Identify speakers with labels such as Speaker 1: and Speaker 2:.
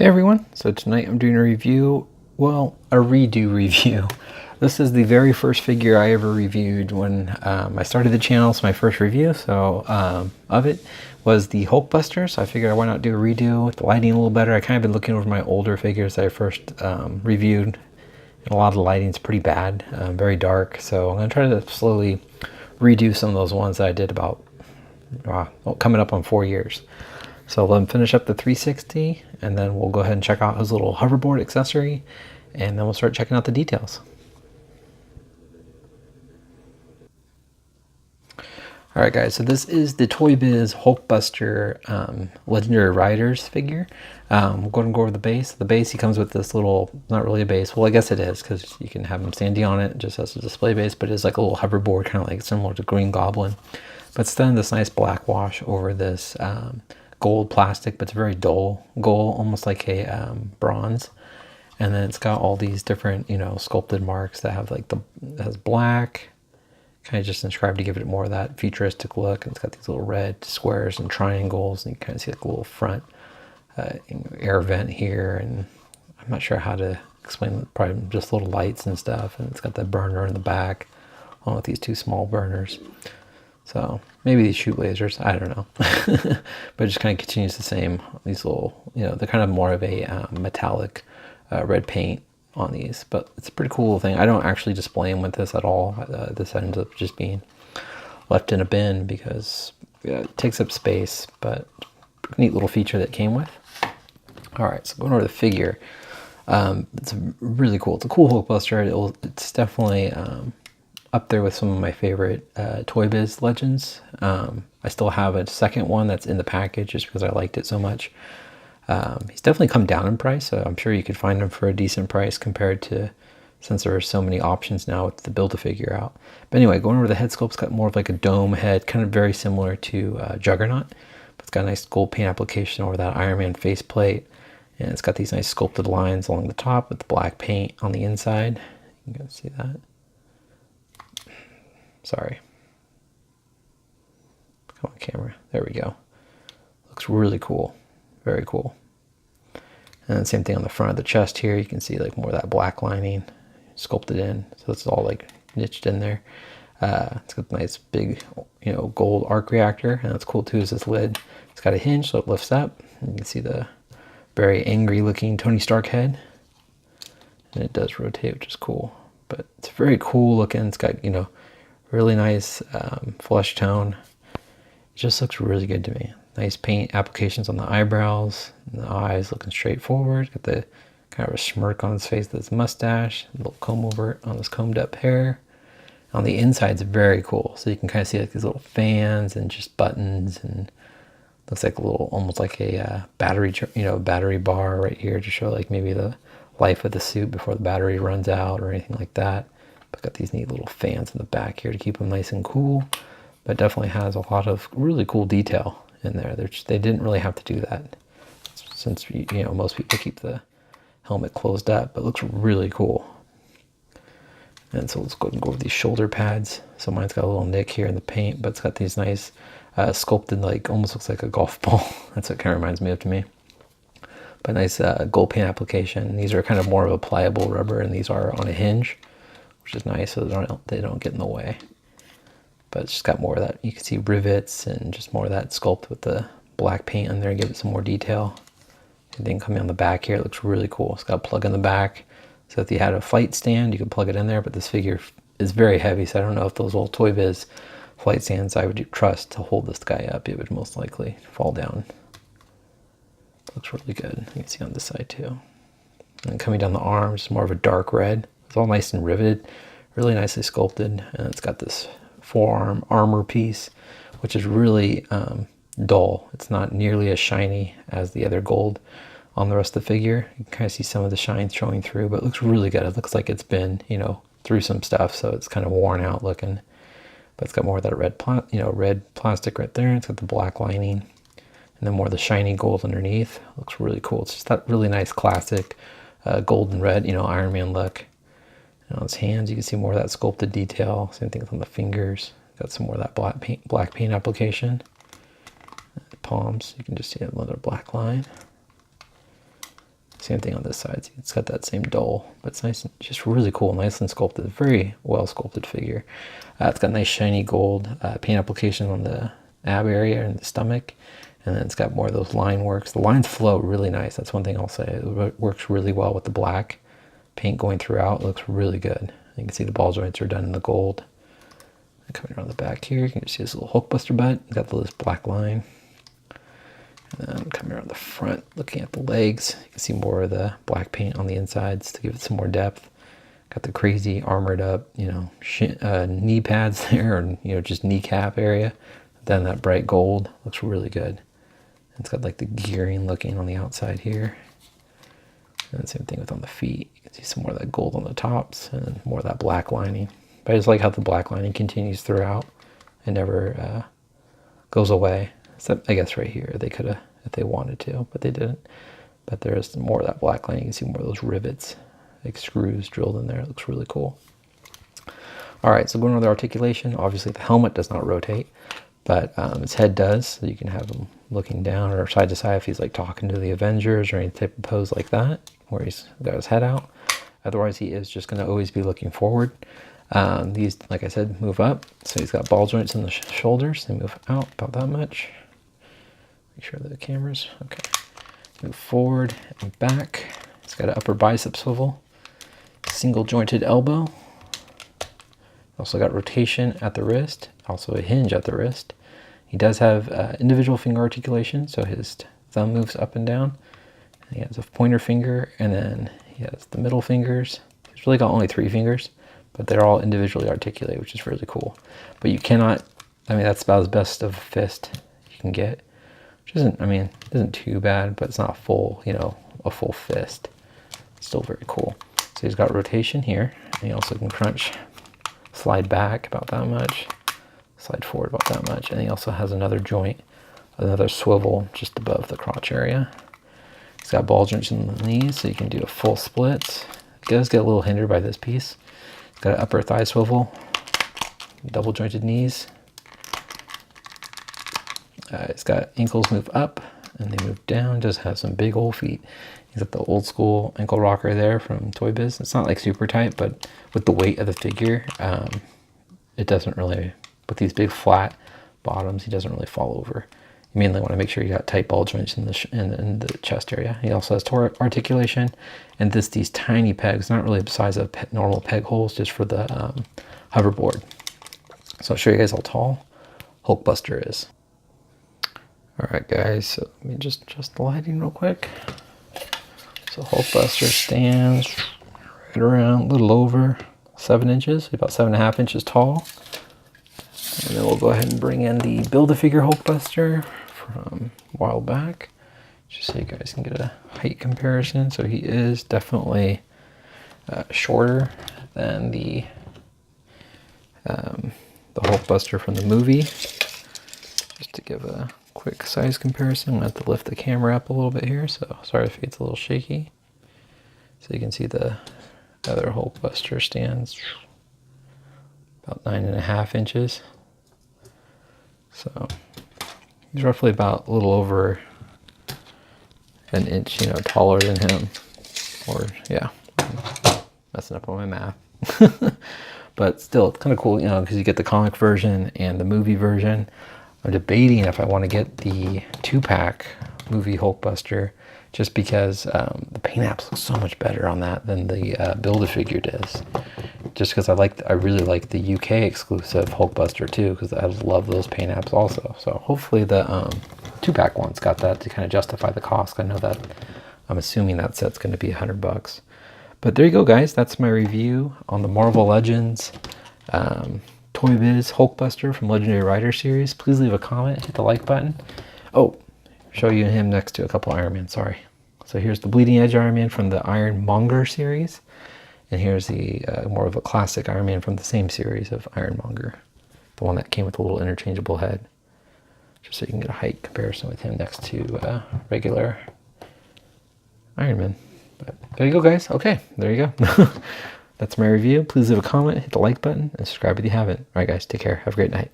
Speaker 1: Hey everyone, so tonight I'm doing a review, well, a redo review. This is the very first figure I ever reviewed when I started the channel. So my first review of it was the Hulkbuster, so I figured why not do a redo with the lighting a little better. I kind of been looking over my older figures that I first reviewed, and a lot of the lighting's pretty bad, very dark, so I'm going to try to slowly redo some of those ones that I did about coming up on 4 years. So let him finish up the 360, and then we'll go ahead and check out his little hoverboard accessory, and then we'll start checking out the details. Alright guys, so this is the Toy Biz Hulkbuster Legendary Riders figure. We'll go ahead and go over the base. The base, he comes with this little, not really a base, well I guess it is, because you can have him standing on it just as a display base, but it's like a little hoverboard, kind of like similar to Green Goblin. But it's done this nice black wash over this gold plastic, but it's very dull gold, almost like a bronze. And then it's got all these different, sculpted marks that have like it has black, kind of just inscribed to give it more of that futuristic look. And it's got these little red squares and triangles, and you kind of see like a little front air vent here. And I'm not sure how to explain, probably just little lights and stuff. And it's got that burner in the back, along with these two small burners. So maybe these shoot lasers, I don't know. But it just kind of continues the same. These little, they're kind of more of a metallic red paint on these. But it's a pretty cool thing. I don't actually display them with this at all. This ends up just being left in a bin because it takes up space. But neat little feature that came with. All right, so going over the figure. It's really cool. It's a cool Hulkbuster. It's definitely up there with some of my favorite Toy Biz Legends. I still have a second one that's in the package just because I liked it so much. He's definitely come down in price, so I'm sure you could find him for a decent price compared to, since there are so many options now with the Build-A-Figure out. But anyway, going over the head sculpt's got more of like a dome head, kind of very similar to Juggernaut. But it's got a nice gold paint application over that Iron Man faceplate. And it's got these nice sculpted lines along the top with the black paint on the inside. You can see that. Sorry. Come on, camera. There we go. Looks really cool. Very cool. And then same thing on the front of the chest here. You can see like more of that black lining sculpted in. So it's all like niched in there. It's got a nice big, gold arc reactor. And what's cool too is this lid. It's got a hinge so it lifts up. And you can see the very angry looking Tony Stark head. And it does rotate, which is cool. But it's very cool looking. It's got, really nice flesh tone. It just looks really good to me. Nice paint applications on the eyebrows, and the eyes looking straight forward. Got the kind of a smirk on his face with his mustache, a little comb over on his combed up hair. On the inside, it's very cool. So you can kind of see like these little fans and just buttons, and looks like a little, almost like a battery, battery bar right here to show like maybe the life of the suit before the battery runs out or anything like that. But got these neat little fans in the back here to keep them nice and cool. But definitely has a lot of really cool detail in there. They didn't really have to do that since most people keep the helmet closed up. But it looks really cool. And so let's go ahead and go over these shoulder pads. So mine's got a little nick here in the paint, but it's got these nice sculpted, like almost looks like a golf ball. That's what it kind of reminds me of to me. But nice gold paint application. These are kind of more of a pliable rubber, and these are on a hinge, which is nice, so they don't get in the way. But it's just got more of that. You can see rivets and just more of that sculpt with the black paint in there, give it some more detail. And then coming on the back here, it looks really cool. It's got a plug in the back, so if you had a flight stand, you could plug it in there. But this figure is very heavy, so I don't know if those old Toy Biz flight stands I would trust to hold this guy up. It would most likely fall down. Looks really good. You can see on this side too. And coming down the arms, more of a dark red. It's all nice and riveted, really nicely sculpted, and it's got this forearm armor piece, which is really dull. It's not nearly as shiny as the other gold on the rest of the figure. You can kind of see some of the shine showing through, but it looks really good. It looks like it's been, through some stuff, so it's kind of worn out looking. But it's got more of that red plastic right there. It's got the black lining, and then more of the shiny gold underneath. Looks really cool. It's just that really nice classic golden red, Iron Man look. And on his hands, you can see more of that sculpted detail. Same thing on the fingers. Got some more of that black paint application. The palms, you can just see another black line. Same thing on this side. See, it's got that same dull, but it's nice, just really cool, nicely sculpted. Very well sculpted figure. It's got nice shiny gold paint application on the ab area and the stomach, and then it's got more of those line works. The lines flow really nice. That's one thing I'll say. It works really well with the black paint going throughout. It looks really good. You can see the ball joints are done in the gold. And coming around the back here, you can see this little Hulkbuster butt. You got this black line. And then coming around the front, looking at the legs, you can see more of the black paint on the insides to give it some more depth. Got the crazy armored up, you know, knee pads there, or, you know, just kneecap area. Then that bright gold looks really good. It's got like the gearing looking on the outside here. And same thing with on the feet. You can see some more of that gold on the tops and more of that black lining. But I just like how the black lining continues throughout and never goes away. Except, I guess, right here. They could have, if they wanted to, but they didn't. But there's more of that black lining. You can see more of those rivets, like screws drilled in there. It looks really cool. All right, so going on the articulation, obviously the helmet does not rotate, but his head does. So you can have him looking down or side to side if he's like talking to the Avengers or any type of pose like that, where he's got his head out. Otherwise, he is just going to always be looking forward. These, like I said, move up. So he's got ball joints in the shoulders. They move out about that much. Make sure the camera's okay. Move forward and back. He's got an upper bicep swivel. Single jointed elbow. Also got rotation at the wrist. Also a hinge at the wrist. He does have individual finger articulation, so his thumb moves up and down. And he has a pointer finger, and then he has the middle fingers. He's really got only 3 fingers, but they're all individually articulated, which is really cool. But you cannot, I mean, that's about as best of a fist you can get. Which isn't, I mean, isn't too bad, but it's not full, you know, a full fist. It's still very cool. So he's got rotation here, and he also can crunch, slide back about that much, slide forward about that much, and he also has another joint, another swivel just above the crotch area. He's got ball joints in the knees, so you can do a full split. It does get a little hindered by this piece. He's got an upper thigh swivel, double jointed knees. It's got ankles move up and they move down. Does have some big old feet. He's got the old school ankle rocker there from Toy Biz. It's not like super tight, but with the weight of the figure, it doesn't really, with these big flat bottoms, he doesn't really fall over. You mainly want to make sure you got tight ball joints in the chest area. He also has articulation, and these tiny pegs, not really the size of normal peg holes, just for the hoverboard. So I'll show you guys how tall Hulkbuster is. All right, guys, so let me just adjust the lighting real quick. So Hulkbuster stands right around a little over 7 inches, about 7.5 inches tall. And then we'll go ahead and bring in the Build-A-Figure Hulkbuster from a while back, just so you guys can get a height comparison. So he is definitely shorter than the Hulkbuster from the movie. Just to give a quick size comparison, I'm going to have to lift the camera up a little bit here, so sorry if it's a little shaky. So you can see the other Hulkbuster stands about 9.5 inches. So he's roughly about a little over an inch, you know, taller than him. Or, yeah, messing up on my math. But still, it's kind of cool, you know, because you get the comic version and the movie version. I'm debating if I want to get the 2-pack movie Hulkbuster, just because the paint apps look so much better on that than the Build-A-Figure does. Just because I really like the UK exclusive Hulkbuster too, because I love those paint apps also. So hopefully the 2-pack one's got that to kind of justify the cost. I know that, I'm assuming that set's going to be $100. But there you go, guys. That's my review on the Marvel Legends Toy Biz Hulkbuster from Legendary Rider series. Please leave a comment, hit the like button. Oh, show you him next to a couple Iron Man, sorry. So here's the Bleeding Edge Iron Man from the Ironmonger series. And here's the more of a classic Iron Man from the same series of Ironmonger. The one that came with a little interchangeable head. Just so you can get a height comparison with him next to regular Iron Man. But there you go, guys. Okay, there you go. That's my review. Please leave a comment, hit the like button, and subscribe if you haven't. All right, guys, take care. Have a great night.